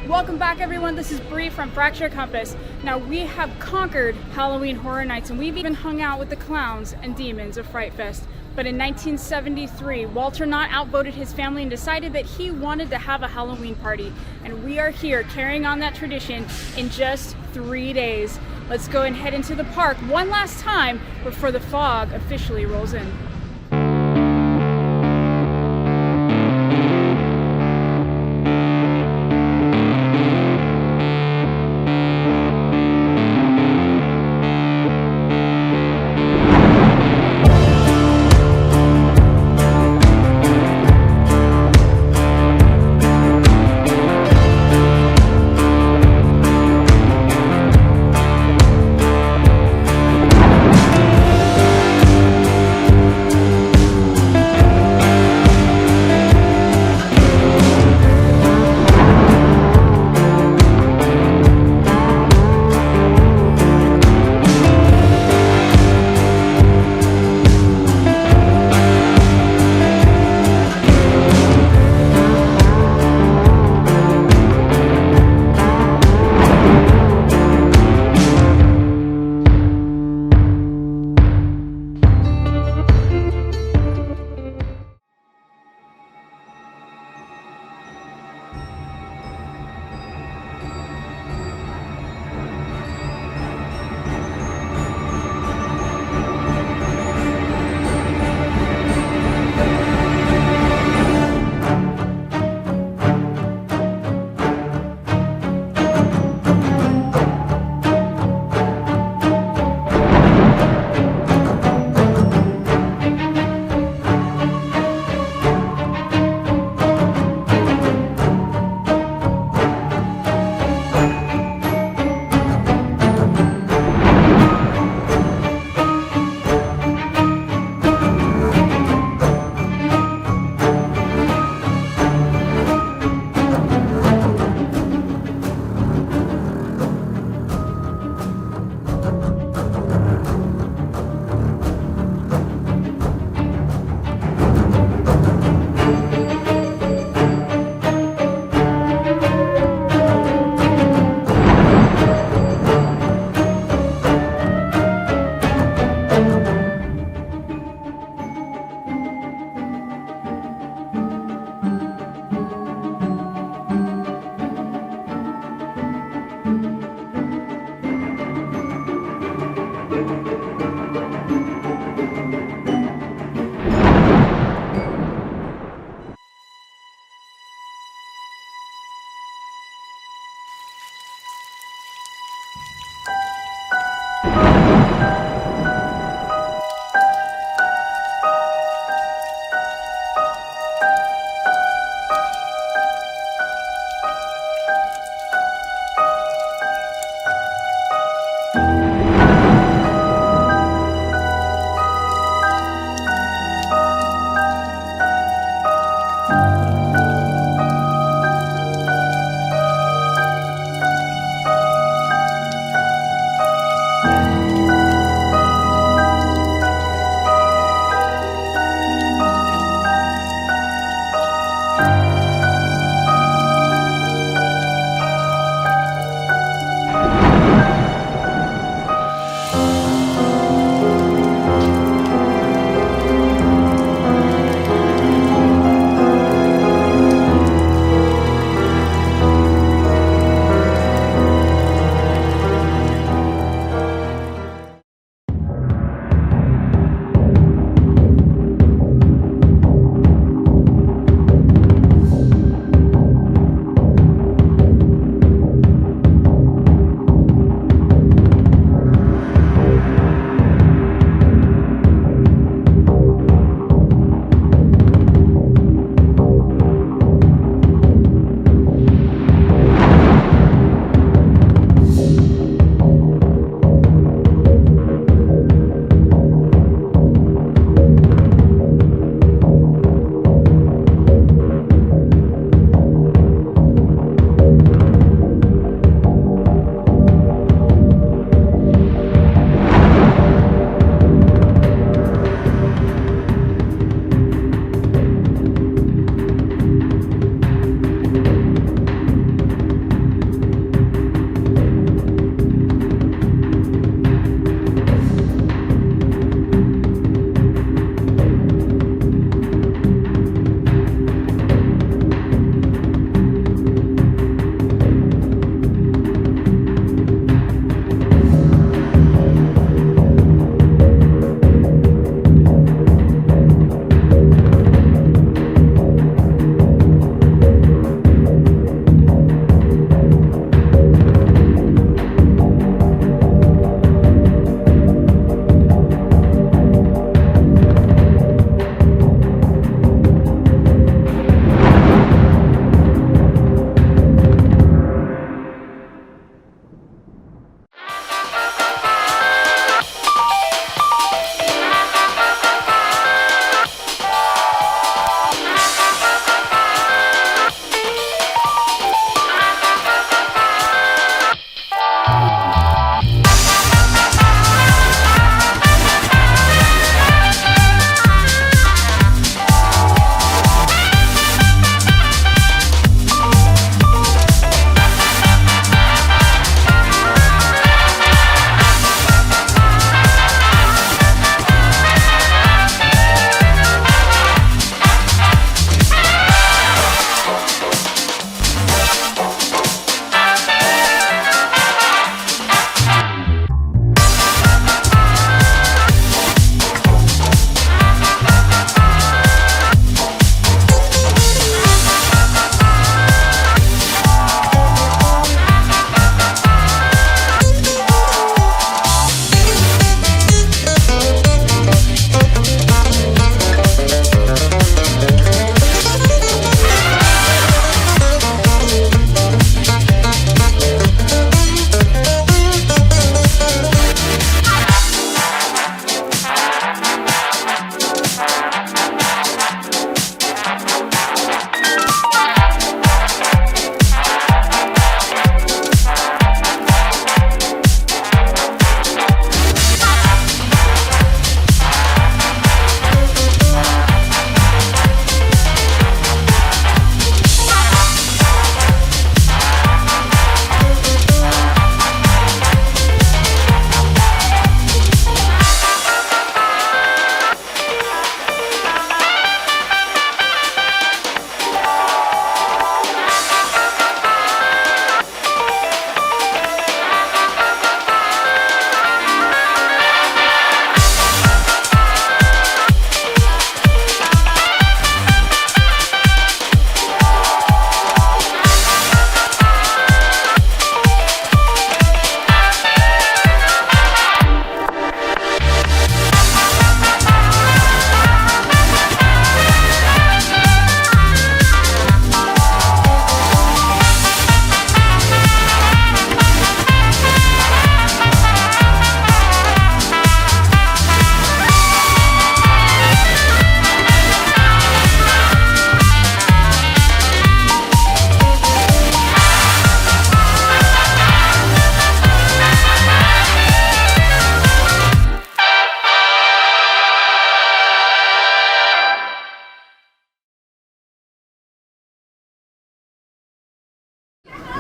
Welcome back, everyone. This is Bree from Fracture Compass. Now, we have conquered Halloween Horror Nights, and we've even hung out with the clowns and demons of Fright Fest. But in 1973, Walter Knott outvoted his family and decided that he wanted to have a Halloween party. And we are here carrying on that tradition in just 3 days. Let's go and head into the park one last time before the fog officially rolls in.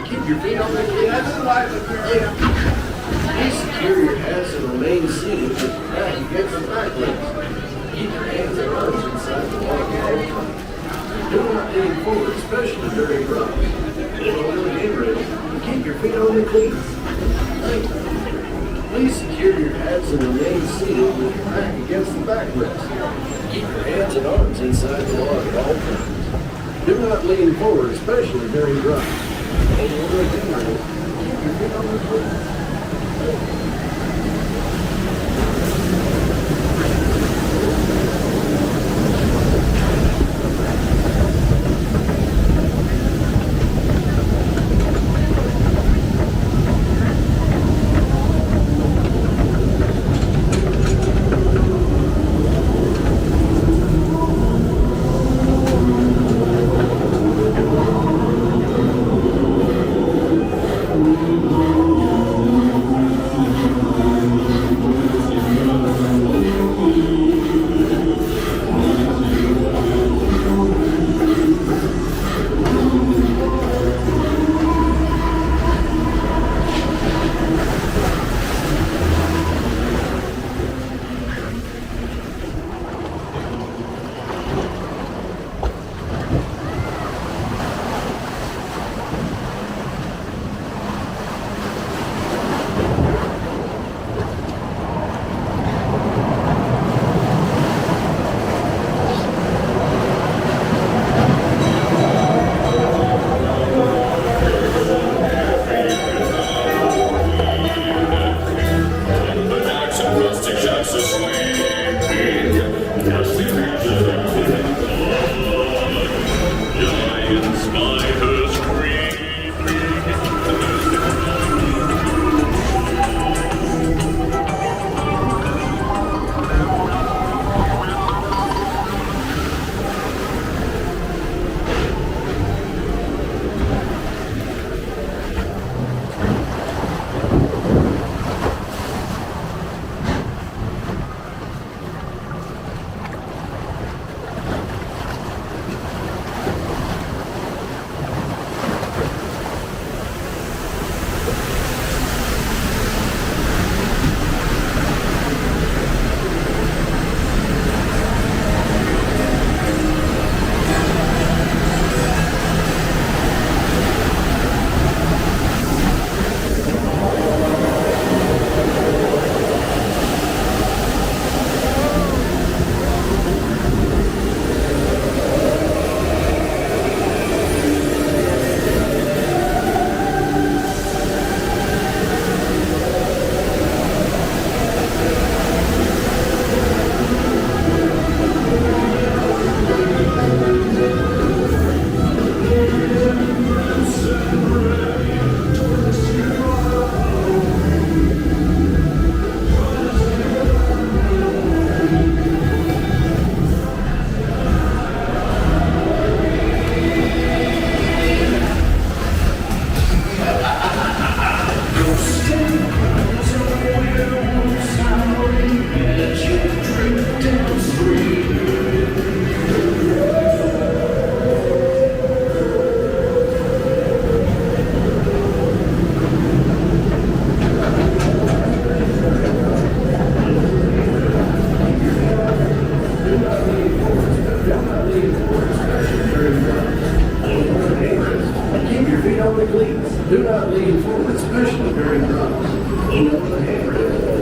Keep your feet on the cleats. Please secure your hats and remain seated with your back against the back legs. Keep your hands and arms inside the walk at all times. Do not lean forward, especially during drops. Hold on to the handrail. Keep your feet on the cleats. Thank you. Please secure your hats and remain seated with your back against the backrest. Keep your hands and arms inside the log at all times. Do not lean forward, especially during drops. Hold on to the handrail. Keep your feet on the cleats. Thank you. Do not lean forward, especially during drops. Hold on to the handrail.